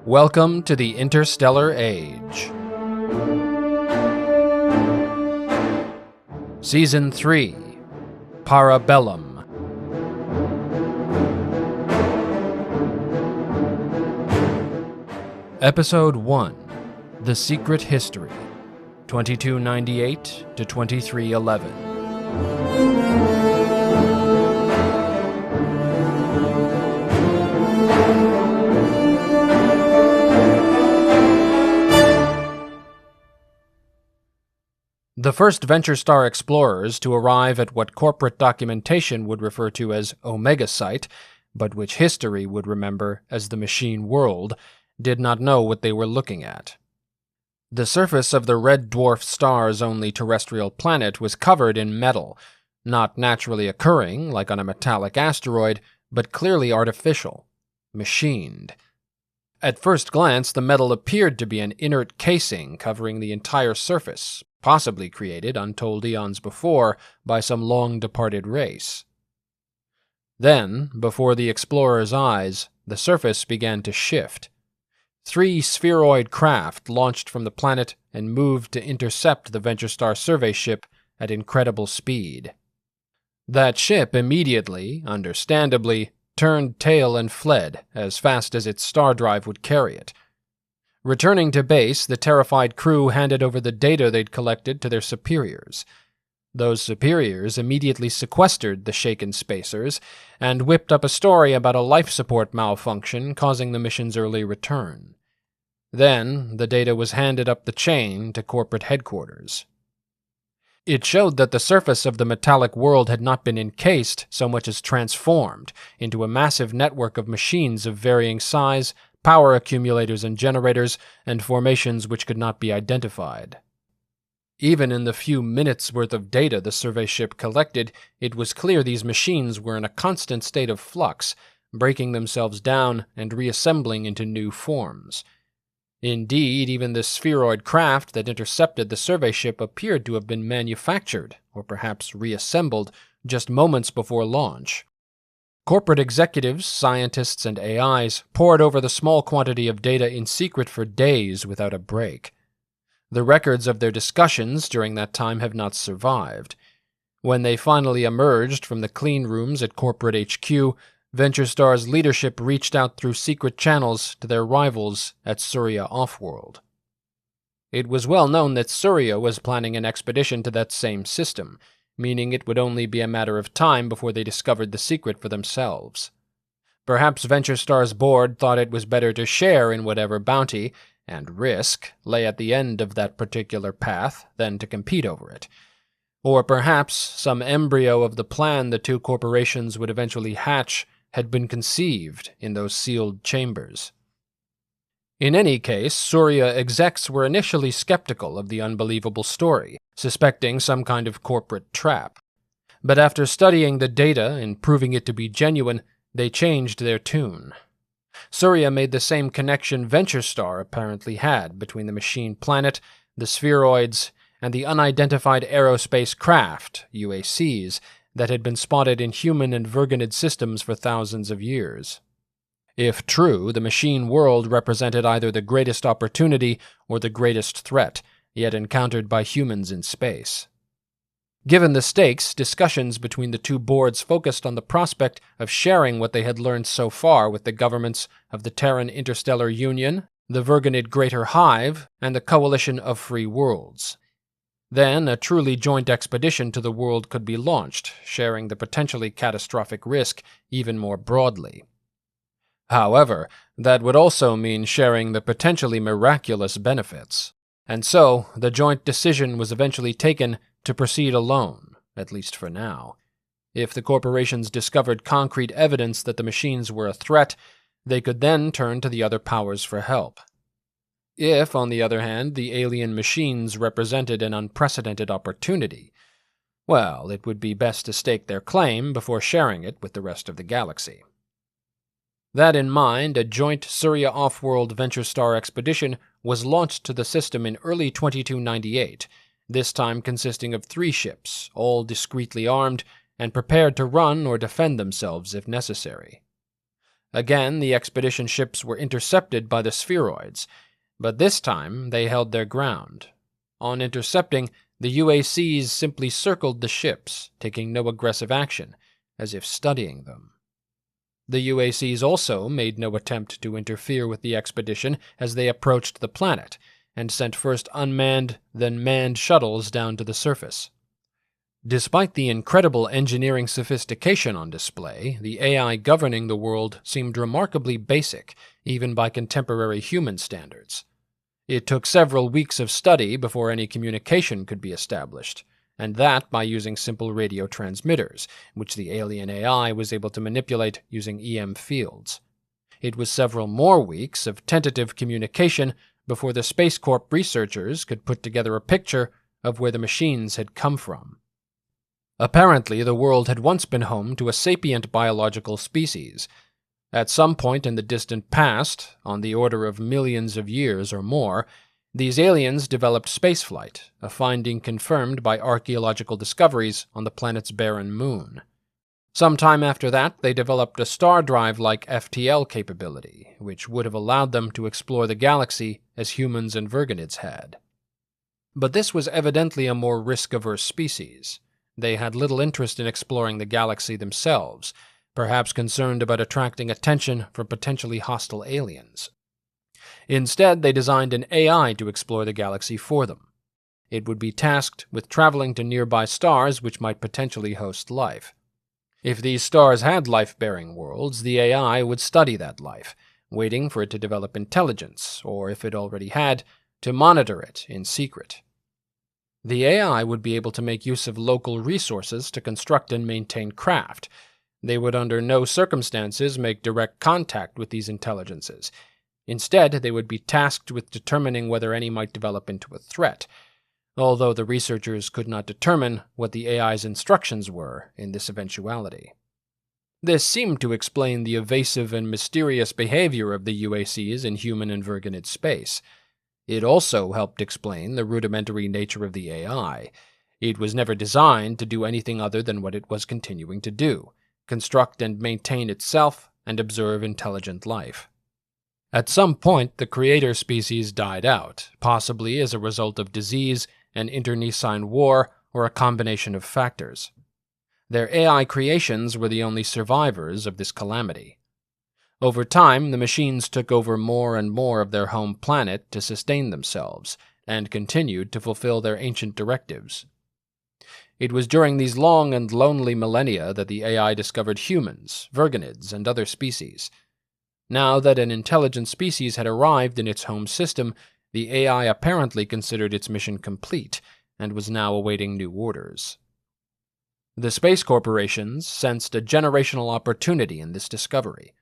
Welcome to the Interstellar Age. Season 3, Parabellum. Episode 1, The Secret History, 2298 to 2311. The first Venture Star explorers to arrive at what corporate documentation would refer to as Omega Site, but which history would remember as the Machine World, did not know what they were looking at. The surface of the red dwarf star's only terrestrial planet was covered in metal, not naturally occurring like on a metallic asteroid, but clearly artificial, machined. At first glance, the metal appeared to be an inert casing covering the entire surface, possibly created untold eons before by some long-departed race. Then, before the explorers' eyes, the surface began to shift. 3 spheroid craft launched from the planet and moved to intercept the Venture Star survey ship at incredible speed. That ship immediately, understandably, turned tail and fled as fast as its star drive would carry it. Returning to base, the terrified crew handed over the data they'd collected to their superiors. Those superiors immediately sequestered the shaken spacers and whipped up a story about a life support malfunction causing the mission's early return. Then, the data was handed up the chain to corporate headquarters. It showed that the surface of the metallic world had not been encased so much as transformed into a massive network of machines of varying size, power accumulators and generators, and formations which could not be identified. Even in the few minutes' worth of data the survey ship collected, it was clear these machines were in a constant state of flux, breaking themselves down and reassembling into new forms. Indeed, even the spheroid craft that intercepted the survey ship appeared to have been manufactured, or perhaps reassembled, just moments before launch. Corporate executives, scientists, and AIs pored over the small quantity of data in secret for days without a break. The records of their discussions during that time have not survived. When they finally emerged from the clean rooms at corporate HQ, Venture Star's leadership reached out through secret channels to their rivals at Surya Offworld. It was well known that Surya was planning an expedition to that same system, meaning it would only be a matter of time before they discovered the secret for themselves. Perhaps Venture Star's board thought it was better to share in whatever bounty and risk lay at the end of that particular path than to compete over it. Or perhaps some embryo of the plan the two corporations would eventually hatch had been conceived in those sealed chambers. In any case, Surya execs were initially skeptical of the unbelievable story, suspecting some kind of corporate trap. But after studying the data and proving it to be genuine, they changed their tune. Surya made the same connection Venture Star apparently had between the machine planet, the spheroids, and the unidentified aerospace craft, UACs, that had been spotted in human and virgonid systems for thousands of years. If true, the machine world represented either the greatest opportunity or the greatest threat yet encountered by humans in space. Given the stakes, discussions between the two boards focused on the prospect of sharing what they had learned so far with the governments of the Terran Interstellar Union, the Virgonid Greater Hive, and the Coalition of Free Worlds. Then a truly joint expedition to the world could be launched, sharing the potentially catastrophic risk even more broadly. However, that would also mean sharing the potentially miraculous benefits. And so, the joint decision was eventually taken to proceed alone, at least for now. If the corporations discovered concrete evidence that the machines were a threat, they could then turn to the other powers for help. If, on the other hand, the alien machines represented an unprecedented opportunity, well, it would be best to stake their claim before sharing it with the rest of the galaxy. That in mind, a joint Surya Offworld Venture Star expedition was launched to the system in early 2298, this time consisting of 3 ships, all discreetly armed and prepared to run or defend themselves if necessary. Again, the expedition ships were intercepted by the spheroids, but this time they held their ground. On intercepting, the UACs simply circled the ships, taking no aggressive action, as if studying them. The UACs also made no attempt to interfere with the expedition as they approached the planet, and sent first unmanned, then manned shuttles down to the surface. Despite the incredible engineering sophistication on display, the AI governing the world seemed remarkably basic, even by contemporary human standards. It took several weeks of study before any communication could be established, and that by using simple radio transmitters, which the alien AI was able to manipulate using EM fields. It was several more weeks of tentative communication before the Space Corp researchers could put together a picture of where the machines had come from. Apparently, the world had once been home to a sapient biological species. At some point in the distant past, on the order of millions of years or more, these aliens developed spaceflight, a finding confirmed by archaeological discoveries on the planet's barren moon. Sometime after that, they developed a star drive-like FTL capability, which would have allowed them to explore the galaxy as humans and virgonids had. But this was evidently a more risk-averse species. They had little interest in exploring the galaxy themselves, perhaps concerned about attracting attention from potentially hostile aliens. Instead, they designed an AI to explore the galaxy for them. It would be tasked with traveling to nearby stars which might potentially host life. If these stars had life-bearing worlds, the AI would study that life, waiting for it to develop intelligence, or if it already had, to monitor it in secret. The AI would be able to make use of local resources to construct and maintain craft. They would under no circumstances make direct contact with these intelligences. Instead, they would be tasked with determining whether any might develop into a threat, although the researchers could not determine what the AI's instructions were in this eventuality. This seemed to explain the evasive and mysterious behavior of the UACs in human and virgonid space. It also helped explain the rudimentary nature of the AI. It was never designed to do anything other than what it was continuing to do: construct and maintain itself and observe intelligent life. At some point, the creator species died out, possibly as a result of disease, an internecine war, or a combination of factors. Their AI creations were the only survivors of this calamity. Over time, the machines took over more and more of their home planet to sustain themselves, and continued to fulfill their ancient directives. It was during these long and lonely millennia that the AI discovered humans, virgonids, and other species. Now that an intelligent species had arrived in its home system, the AI apparently considered its mission complete, and was now awaiting new orders. The space corporations sensed a generational opportunity in this discovery.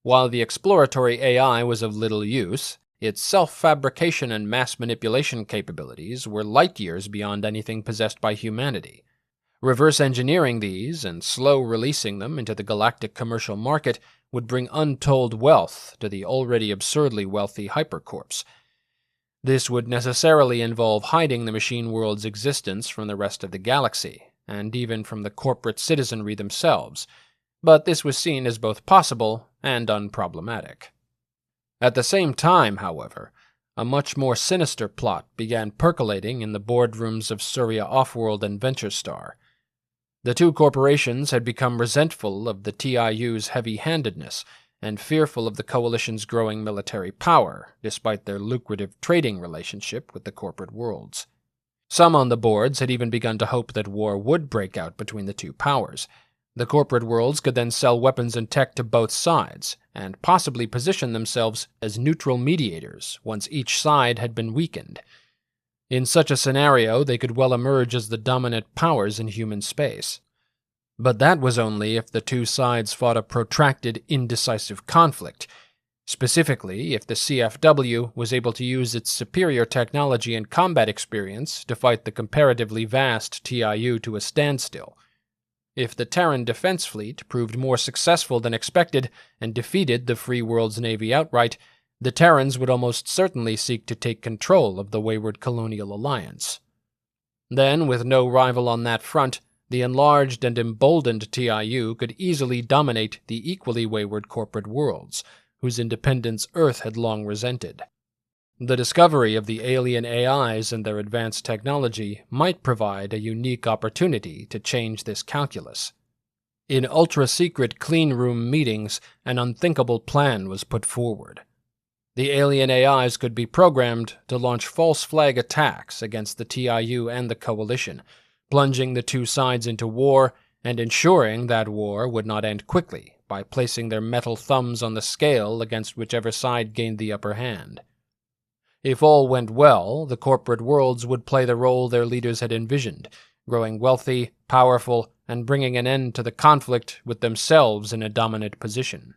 While the exploratory AI was of little use, its self-fabrication and mass manipulation capabilities were light years beyond anything possessed by humanity. Reverse engineering these and slow releasing them into the galactic commercial market would bring untold wealth to the already absurdly wealthy hypercorps. This would necessarily involve hiding the machine world's existence from the rest of the galaxy, and even from the corporate citizenry themselves, but this was seen as both possible and unproblematic. At the same time, however, a much more sinister plot began percolating in the boardrooms of Surya Offworld and VentureStar. The two corporations had become resentful of the TIU's heavy-handedness and fearful of the Coalition's growing military power, despite their lucrative trading relationship with the corporate worlds. Some on the boards had even begun to hope that war would break out between the two powers. The corporate worlds could then sell weapons and tech to both sides, and possibly position themselves as neutral mediators once each side had been weakened. In such a scenario, they could well emerge as the dominant powers in human space. But that was only if the two sides fought a protracted, indecisive conflict. Specifically, if the CFW was able to use its superior technology and combat experience to fight the comparatively vast TIU to a standstill. If the Terran Defense Fleet proved more successful than expected and defeated the Free World's Navy outright, the Terrans would almost certainly seek to take control of the wayward colonial alliance. Then, with no rival on that front, The enlarged and emboldened TIU could easily dominate the equally wayward corporate worlds, whose independence Earth had long resented. The discovery of the alien AIs and their advanced technology might provide a unique opportunity to change this calculus. In ultra-secret clean-room meetings, an unthinkable plan was put forward. The alien AIs could be programmed to launch false flag attacks against the TIU and the Coalition, plunging the two sides into war and ensuring that war would not end quickly by placing their metal thumbs on the scale against whichever side gained the upper hand. If all went well, the corporate worlds would play the role their leaders had envisioned, growing wealthy, powerful, and bringing an end to the conflict with themselves in a dominant position.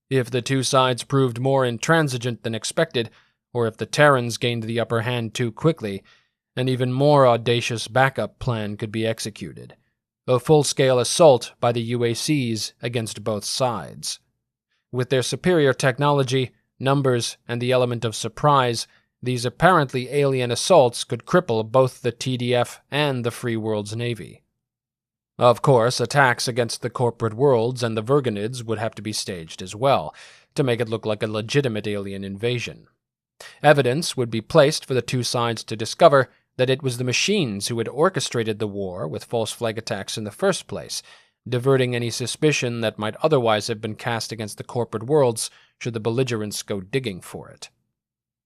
If the two sides proved more intransigent than expected, or if the Terrans gained the upper hand too quickly, an even more audacious backup plan could be executed: a full-scale assault by the UACs against both sides. With their superior technology, numbers, and the element of surprise, these apparently alien assaults could cripple both the TDF and the Free World's navy. Of course, attacks against the corporate worlds and the virgonids would have to be staged as well, to make it look like a legitimate alien invasion. Evidence would be placed for the two sides to discover that it was the machines who had orchestrated the war with false flag attacks in the first place, diverting any suspicion that might otherwise have been cast against the corporate worlds should the belligerents go digging for it.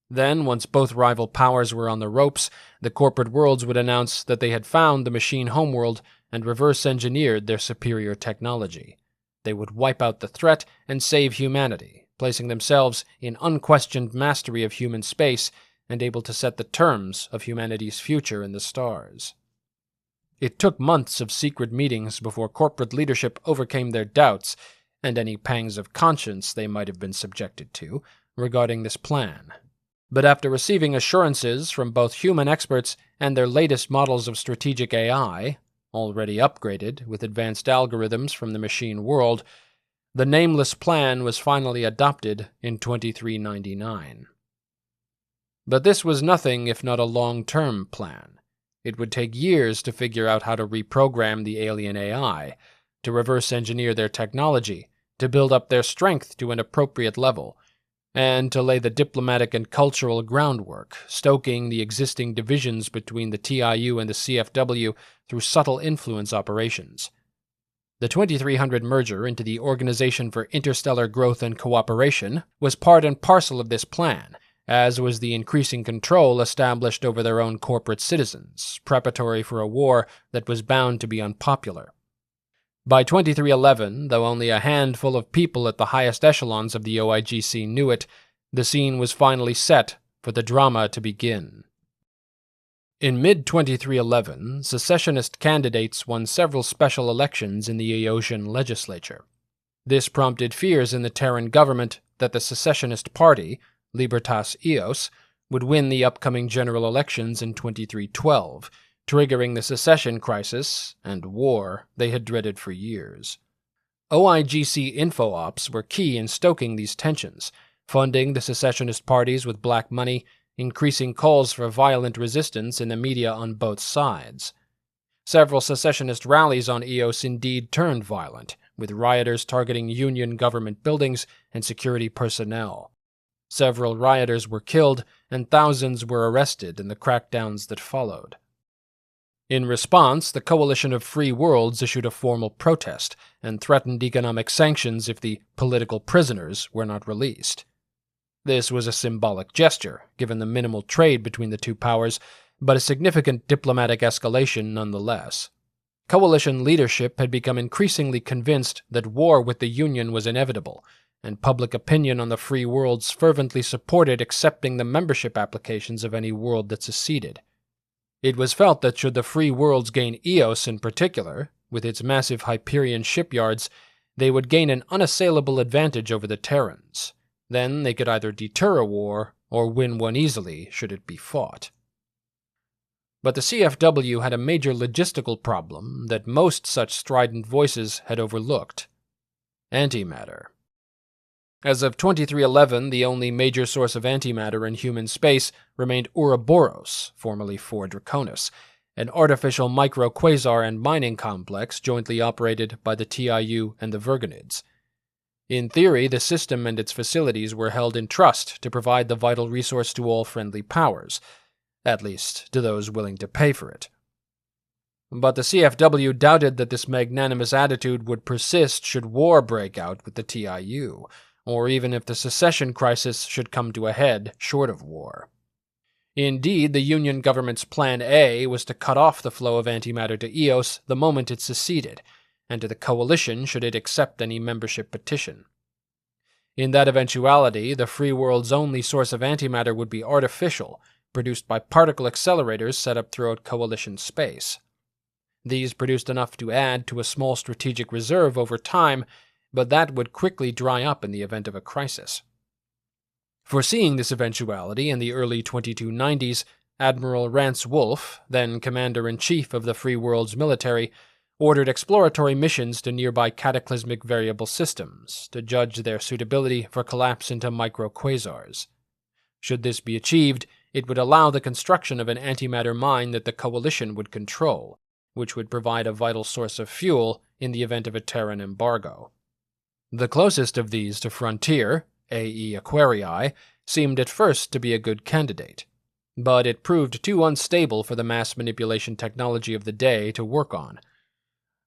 Then, once both rival powers were on the ropes, the corporate worlds would announce that they had found the machine homeworld and reverse-engineered their superior technology. They would wipe out the threat and save humanity, placing themselves in unquestioned mastery of human space and able to set the terms of humanity's future in the stars. It took months of secret meetings before corporate leadership overcame their doubts, and any pangs of conscience they might have been subjected to, regarding this plan. But after receiving assurances from both human experts and their latest models of strategic AI, already upgraded with advanced algorithms from the machine world, the nameless plan was finally adopted in 2399. But this was nothing if not a long-term plan. It would take years to figure out how to reprogram the alien AI, to reverse-engineer their technology, to build up their strength to an appropriate level, and to lay the diplomatic and cultural groundwork, stoking the existing divisions between the TIU and the CFW through subtle influence operations. The 2300 merger into the Organization for Interstellar Growth and Cooperation was part and parcel of this plan, as was the increasing control established over their own corporate citizens, preparatory for a war that was bound to be unpopular. By 2311, though only a handful of people at the highest echelons of the OIGC knew it, the scene was finally set for the drama to begin. In mid-2311, secessionist candidates won several special elections in the Eosian legislature. This prompted fears in the Terran government that the secessionist party, Libertas Eos, would win the upcoming general elections in 2312, triggering the secession crisis and war they had dreaded for years. OIGC info-ops were key in stoking these tensions, funding the secessionist parties with black money, increasing calls for violent resistance in the media on both sides. Several secessionist rallies on Eos indeed turned violent, with rioters targeting Union government buildings and security personnel. Several rioters were killed, and thousands were arrested in the crackdowns that followed. In response, the Coalition of Free Worlds issued a formal protest and threatened economic sanctions if the political prisoners were not released. This was a symbolic gesture, given the minimal trade between the two powers, but a significant diplomatic escalation nonetheless. Coalition leadership had become increasingly convinced that war with the Union was inevitable, and public opinion on the Free Worlds fervently supported accepting the membership applications of any world that seceded. It was felt that should the Free Worlds gain Eos in particular, with its massive Hyperion shipyards, they would gain an unassailable advantage over the Terrans. Then they could either deter a war or win one easily should it be fought. But the CFW had a major logistical problem that most such strident voices had overlooked: antimatter. As of 2311, the only major source of antimatter in human space remained Ouroboros, formerly 4 Draconis, an artificial microquasar and mining complex jointly operated by the TIU and the virgonids. In theory, the system and its facilities were held in trust to provide the vital resource to all friendly powers, at least to those willing to pay for it. But the CFW doubted that this magnanimous attitude would persist should war break out with the TIU, or even if the secession crisis should come to a head short of war. Indeed, the Union government's Plan A was to cut off the flow of antimatter to Eos the moment it seceded, and to the Coalition should it accept any membership petition. In that eventuality, the free world's only source of antimatter would be artificial, produced by particle accelerators set up throughout Coalition space. These produced enough to add to a small strategic reserve over time, but that would quickly dry up in the event of a crisis. Foreseeing this eventuality in the early 2290s, Admiral Rance Wolfe, then Commander-in-Chief of the Free World's military, ordered exploratory missions to nearby cataclysmic variable systems to judge their suitability for collapse into microquasars. Should this be achieved, it would allow the construction of an antimatter mine that the Coalition would control, which would provide a vital source of fuel in the event of a Terran embargo. The closest of these to Frontier, AE Aquarii, seemed at first to be a good candidate, but it proved too unstable for the mass manipulation technology of the day to work on.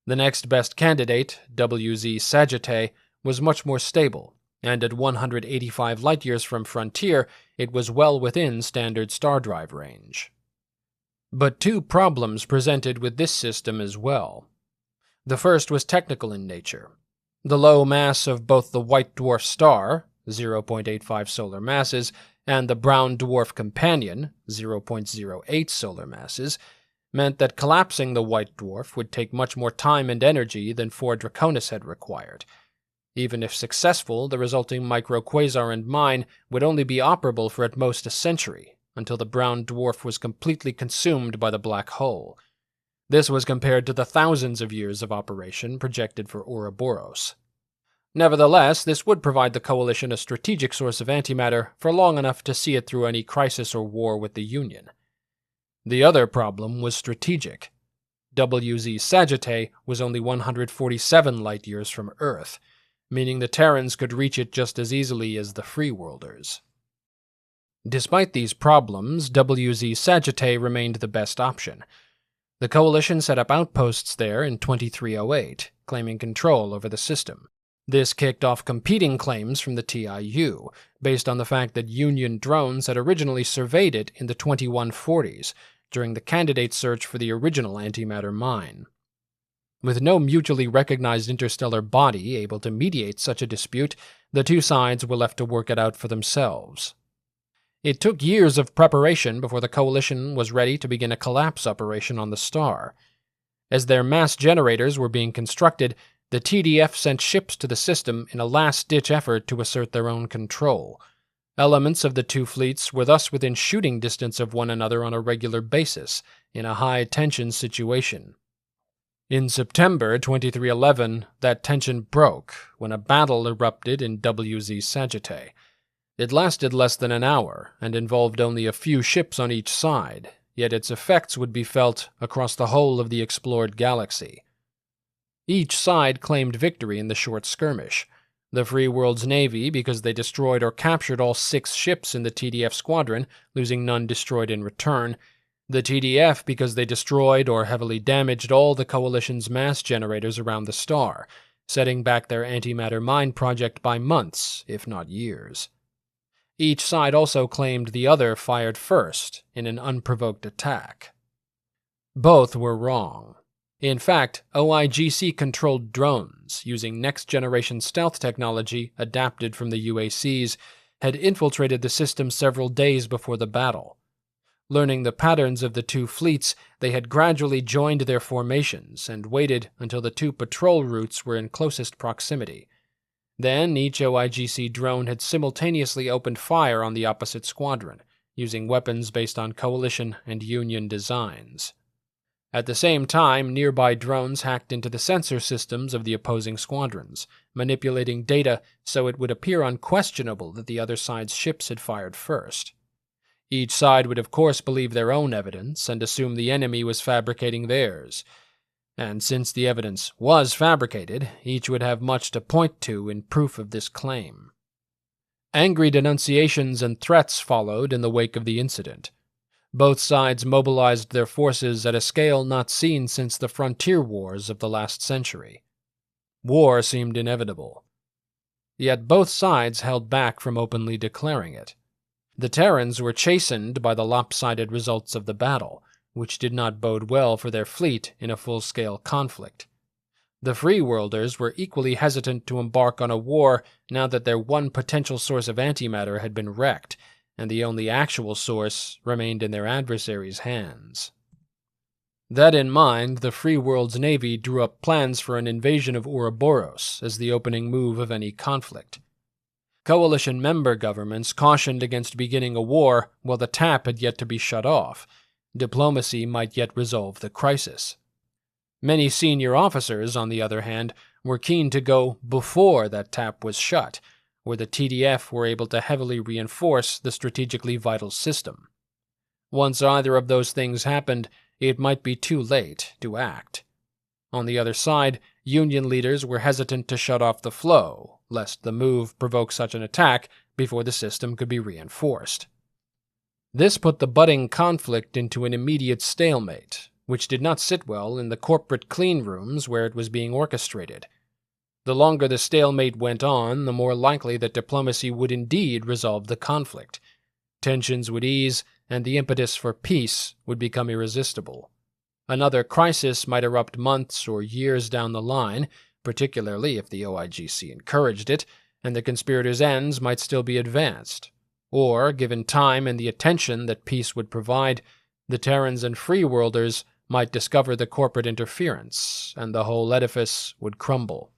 The next best candidate, WZ Sagittae, was much more stable, and at 185 light-years from Frontier, it was well within standard star drive range. But two problems presented with this system as well. The first was technical in nature. The low mass of both the white dwarf star, 0.85 solar masses, and the brown dwarf companion, 0.08 solar masses, meant that collapsing the white dwarf would take much more time and energy than 4 Draconis had required. Even if successful, the resulting microquasar and mine would only be operable for at most a century, until the brown dwarf was completely consumed by the black hole. This was compared to the thousands of years of operation projected for Ouroboros. Nevertheless, this would provide the Coalition a strategic source of antimatter for long enough to see it through any crisis or war with the Union. The other problem was strategic. WZ Sagittae was only 147 light-years from Earth, meaning the Terrans could reach it just as easily as the Freeworlders. Despite these problems, WZ Sagittae remained the best option. The Coalition set up outposts there in 2308, claiming control over the system. This kicked off competing claims from the TIU, based on the fact that Union drones had originally surveyed it in the 2140s, during the candidate search for the original antimatter mine. With no mutually recognized interstellar body able to mediate such a dispute, the two sides were left to work it out for themselves. It took years of preparation before the Coalition was ready to begin a collapse operation on the star. As their mass generators were being constructed, the TDF sent ships to the system in a last-ditch effort to assert their own control. Elements of the two fleets were thus within shooting distance of one another on a regular basis, in a high-tension situation. In September 2311, that tension broke when a battle erupted in WZ Sagittae. It lasted less than an hour and involved only a few ships on each side, yet its effects would be felt across the whole of the explored galaxy. Each side claimed victory in the short skirmish. The Free World's navy because they destroyed or captured all 6 ships in the TDF squadron, losing none destroyed in return. The TDF because they destroyed or heavily damaged all the Coalition's mass generators around the star, setting back their antimatter mine project by months, if not years. Each side also claimed the other fired first in an unprovoked attack. Both were wrong. In fact, OIGC controlled drones, using next-generation stealth technology adapted from the UACs, had infiltrated the system several days before the battle. Learning the patterns of the two fleets, they had gradually joined their formations and waited until the two patrol routes were in closest proximity. Then each OIGC drone had simultaneously opened fire on the opposite squadron, using weapons based on Coalition and Union designs. At the same time, nearby drones hacked into the sensor systems of the opposing squadrons, manipulating data so it would appear unquestionable that the other side's ships had fired first. Each side would of course believe their own evidence and assume the enemy was fabricating theirs. And since the evidence was fabricated, each would have much to point to in proof of this claim. Angry denunciations and threats followed in the wake of the incident. Both sides mobilized their forces at a scale not seen since the frontier wars of the last century. War seemed inevitable. Yet both sides held back from openly declaring it. The Terrans were chastened by the lopsided results of the battle, which did not bode well for their fleet in a full-scale conflict. The Freeworlders were equally hesitant to embark on a war now that their one potential source of antimatter had been wrecked, and the only actual source remained in their adversaries' hands. That in mind, the Free World's navy drew up plans for an invasion of Ouroboros as the opening move of any conflict. Coalition member governments cautioned against beginning a war while the tap had yet to be shut off. Diplomacy might yet resolve the crisis. Many senior officers, on the other hand, were keen to go before that tap was shut, where the TDF were able to heavily reinforce the strategically vital system. Once either of those things happened, it might be too late to act. On the other side, Union leaders were hesitant to shut off the flow, lest the move provoke such an attack before the system could be reinforced. This put the budding conflict into an immediate stalemate, which did not sit well in the corporate clean rooms where it was being orchestrated. The longer the stalemate went on, the more likely that diplomacy would indeed resolve the conflict. Tensions would ease, and the impetus for peace would become irresistible. Another crisis might erupt months or years down the line, particularly if the OIGC encouraged it, and the conspirators' ends might still be advanced. Or, given time and the attention that peace would provide, the Terrans and Freeworlders might discover the corporate interference, and the whole edifice would crumble.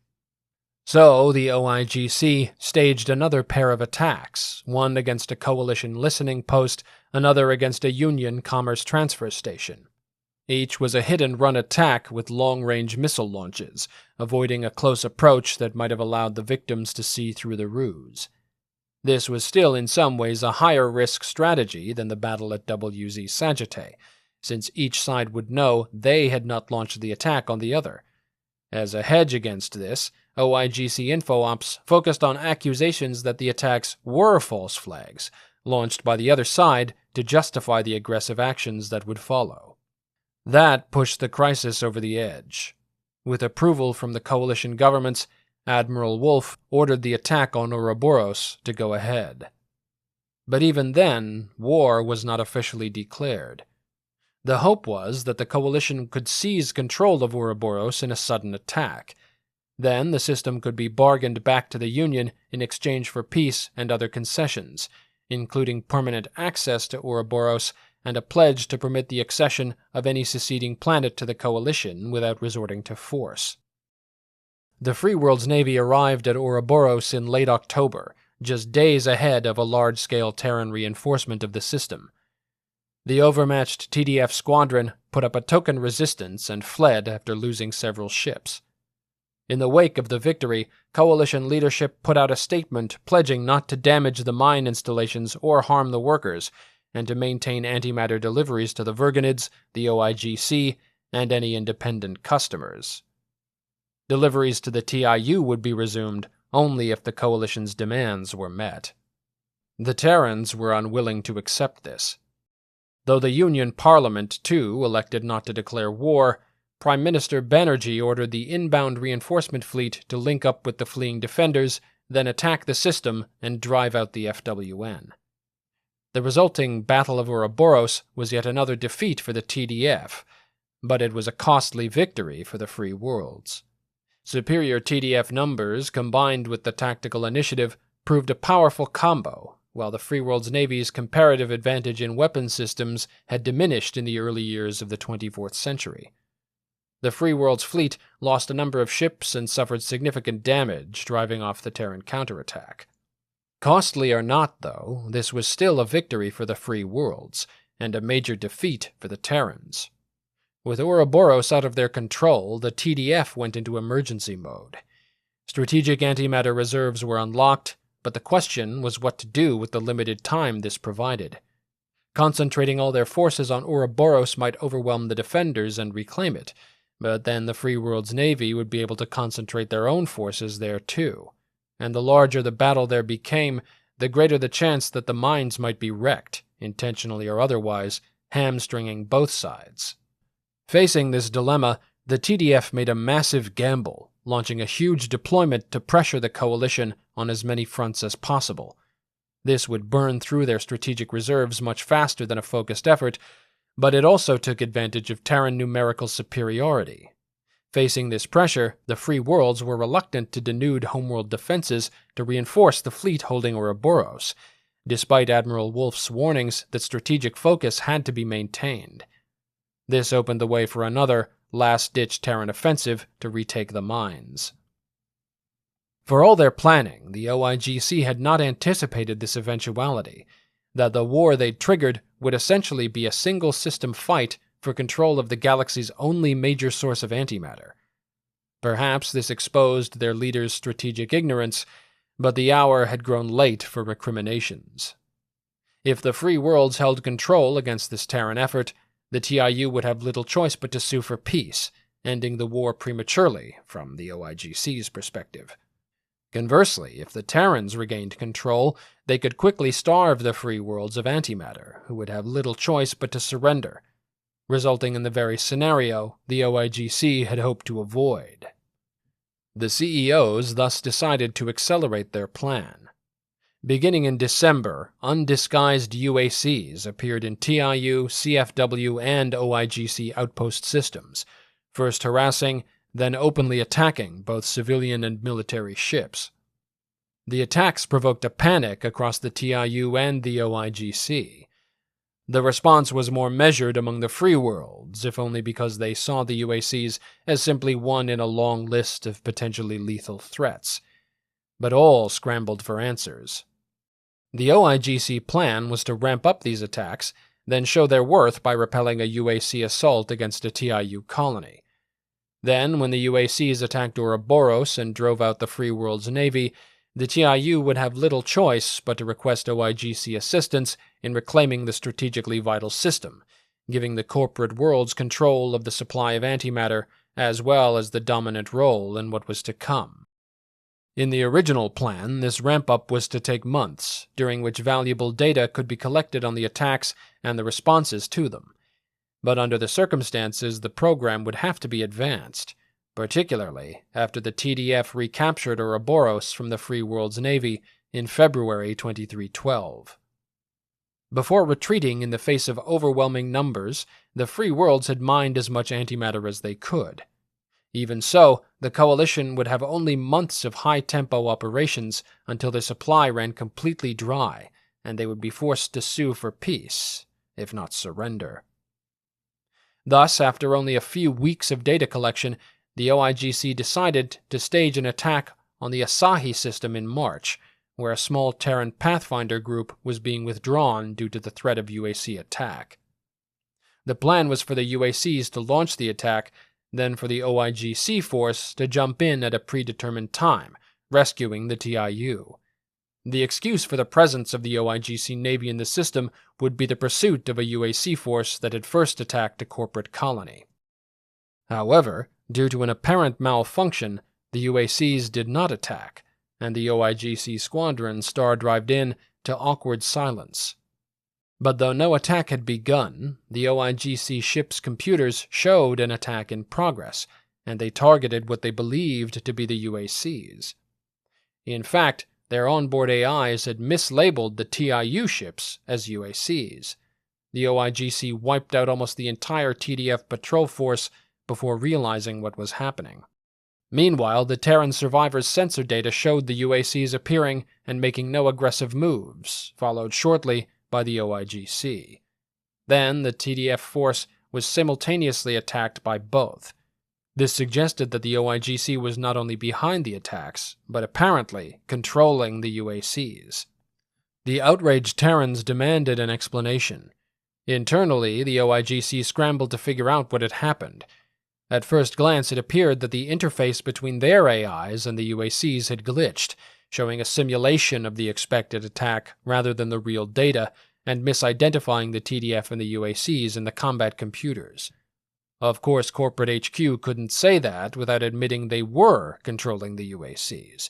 So the OIGC staged another pair of attacks, one against a coalition listening post, another against a Union commerce transfer station. Each was a hit-and-run attack with long-range missile launches, avoiding a close approach that might have allowed the victims to see through the ruse. This was still in some ways a higher-risk strategy than the battle at WZ Sagittae, since each side would know they had not launched the attack on the other. As a hedge against this, OIGC InfoOps focused on accusations that the attacks were false flags, launched by the other side to justify the aggressive actions that would follow. That pushed the crisis over the edge. With approval from the coalition governments, Admiral Wolfe ordered the attack on Ouroboros to go ahead. But even then, war was not officially declared. The hope was that the coalition could seize control of Ouroboros in a sudden attack. Then the system could be bargained back to the Union in exchange for peace and other concessions, including permanent access to Ouroboros and a pledge to permit the accession of any seceding planet to the coalition without resorting to force. The Free World's navy arrived at Ouroboros in late October, just days ahead of a large-scale Terran reinforcement of the system. The overmatched TDF squadron put up a token resistance and fled after losing several ships. In the wake of the victory, coalition leadership put out a statement pledging not to damage the mine installations or harm the workers, and to maintain antimatter deliveries to the virgonids, the OIGC, and any independent customers. Deliveries to the TIU would be resumed only if the coalition's demands were met. The Terrans were unwilling to accept this. Though the Union Parliament, too, elected not to declare war, Prime Minister Banerjee ordered the inbound reinforcement fleet to link up with the fleeing defenders, then attack the system and drive out the FWN. The resulting Battle of Ouroboros was yet another defeat for the TDF, but it was a costly victory for the Free Worlds. Superior TDF numbers combined with the tactical initiative proved a powerful combo, while the Free World's Navy's comparative advantage in weapon systems had diminished in the early years of the 24th century. The Free World's fleet lost a number of ships and suffered significant damage, driving off the Terran counterattack. Costly or not, though, this was still a victory for the Free Worlds, and a major defeat for the Terrans. With Ouroboros out of their control, the TDF went into emergency mode. Strategic antimatter reserves were unlocked, but the question was what to do with the limited time this provided. Concentrating all their forces on Ouroboros might overwhelm the defenders and reclaim it, but then the Free World's navy would be able to concentrate their own forces there too. And the larger the battle there became, the greater the chance that the mines might be wrecked, intentionally or otherwise, hamstringing both sides. Facing this dilemma, the TDF made a massive gamble, launching a huge deployment to pressure the coalition on as many fronts as possible. This would burn through their strategic reserves much faster than a focused effort, but it also took advantage of Terran numerical superiority. Facing this pressure, the Free Worlds were reluctant to denude homeworld defenses to reinforce the fleet holding Ouroboros, despite Admiral Wolf's warnings that strategic focus had to be maintained. This opened the way for another, last-ditch Terran offensive to retake the mines. For all their planning, the OIGC had not anticipated this eventuality, that the war they'd triggered would essentially be a single-system fight for control of the galaxy's only major source of antimatter. Perhaps this exposed their leader's strategic ignorance, but the hour had grown late for recriminations. If the Free Worlds held control against this Terran effort, the TIU would have little choice but to sue for peace, ending the war prematurely from the OIGC's perspective. Conversely, if the Terrans regained control, they could quickly starve the Free Worlds of antimatter, who would have little choice but to surrender, resulting in the very scenario the OIGC had hoped to avoid. The CEOs thus decided to accelerate their plan. Beginning in December, undisguised UACs appeared in TIU, CFW, and OIGC outpost systems, first harassing, then openly attacking both civilian and military ships. The attacks provoked a panic across the TIU and the OIGC. The response was more measured among the Free Worlds, if only because they saw the UACs as simply one in a long list of potentially lethal threats. But all scrambled for answers. The OIGC plan was to ramp up these attacks, then show their worth by repelling a UAC assault against a TIU colony. Then, when the UACs attacked Ouroboros and drove out the Free World's navy, the TIU would have little choice but to request OIGC assistance in reclaiming the strategically vital system, giving the corporate worlds control of the supply of antimatter as well as the dominant role in what was to come. In the original plan, this ramp-up was to take months, during which valuable data could be collected on the attacks and the responses to them. But under the circumstances, the program would have to be advanced, particularly after the TDF recaptured Ouroboros from the Free World's navy in February 2312. Before retreating in the face of overwhelming numbers, the Free Worlds had mined as much antimatter as they could. Even so, the coalition would have only months of high-tempo operations until their supply ran completely dry, and they would be forced to sue for peace, if not surrender. Thus, after only a few weeks of data collection, the OIGC decided to stage an attack on the Asahi system in March, where a small Terran Pathfinder group was being withdrawn due to the threat of UAC attack. The plan was for the UACs to launch the attack, then for the OIGC force to jump in at a predetermined time, rescuing the TIU. The excuse for the presence of the OIGC Navy in the system would be the pursuit of a UAC force that had first attacked a corporate colony. However, due to an apparent malfunction, the UACs did not attack, and the OIGC squadron star-drived in to awkward silence. But though no attack had begun, the OIGC ship's computers showed an attack in progress, and they targeted what they believed to be the UACs. In fact, their onboard AIs had mislabeled the TIU ships as UACs. The OIGC wiped out almost the entire TDF patrol force before realizing what was happening. Meanwhile, the Terran survivors' sensor data showed the UACs appearing and making no aggressive moves, followed shortly by the OIGC. Then, the TDF force was simultaneously attacked by both. This suggested that the OIGC was not only behind the attacks, but apparently controlling the UACs. The outraged Terrans demanded an explanation. Internally, the OIGC scrambled to figure out what had happened. At first glance, it appeared that the interface between their AIs and the UACs had glitched, showing a simulation of the expected attack rather than the real data, and misidentifying the TDF and the UACs in the combat computers. Of course, corporate HQ couldn't say that without admitting they were controlling the UACs.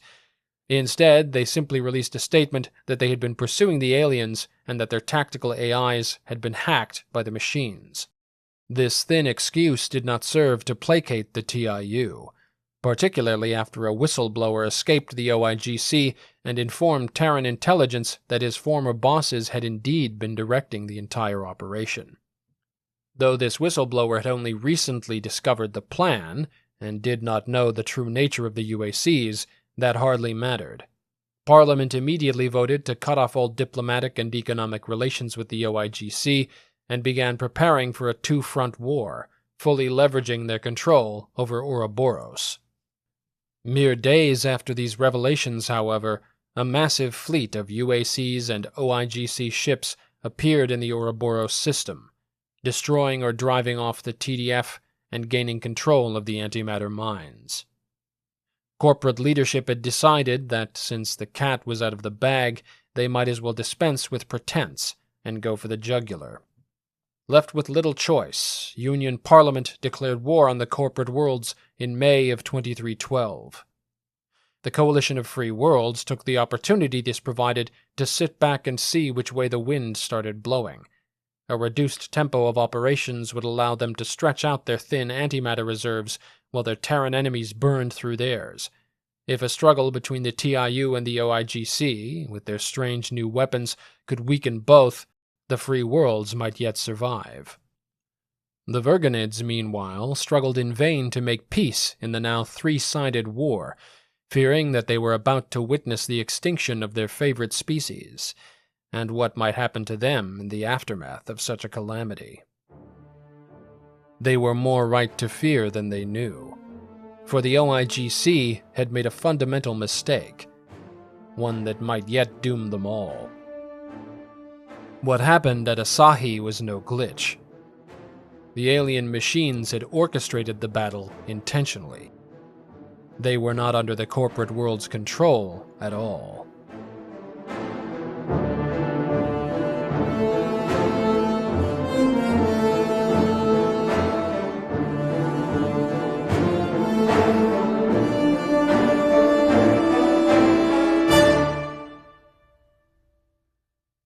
Instead, they simply released a statement that they had been pursuing the aliens and that their tactical AIs had been hacked by the machines. This thin excuse did not serve to placate the TIU, particularly after a whistleblower escaped the OIGC and informed Terran intelligence that his former bosses had indeed been directing the entire operation. Though this whistleblower had only recently discovered the plan and did not know the true nature of the UACs, that hardly mattered. Parliament immediately voted to cut off all diplomatic and economic relations with the OIGC and began preparing for a two-front war, fully leveraging their control over Ouroboros. Mere days after these revelations, however, a massive fleet of UACs and OIGC ships appeared in the Ouroboros system, destroying or driving off the TDF and gaining control of the antimatter mines. Corporate leadership had decided that since the cat was out of the bag, they might as well dispense with pretense and go for the jugular. Left with little choice, Union Parliament declared war on the corporate worlds in May of 2312. The Coalition of Free Worlds took the opportunity this provided to sit back and see which way the wind started blowing. A reduced tempo of operations would allow them to stretch out their thin antimatter reserves while their Terran enemies burned through theirs. If a struggle between the TIU and the OIGC, with their strange new weapons, could weaken both, the Free Worlds might yet survive. The virgonids, meanwhile, struggled in vain to make peace in the now three-sided war, fearing that they were about to witness the extinction of their favorite species, and what might happen to them in the aftermath of such a calamity. They were more right to fear than they knew, for the OIGC had made a fundamental mistake, one that might yet doom them all. What happened at Asahi was no glitch. The alien machines had orchestrated the battle intentionally. They were not under the corporate world's control at all.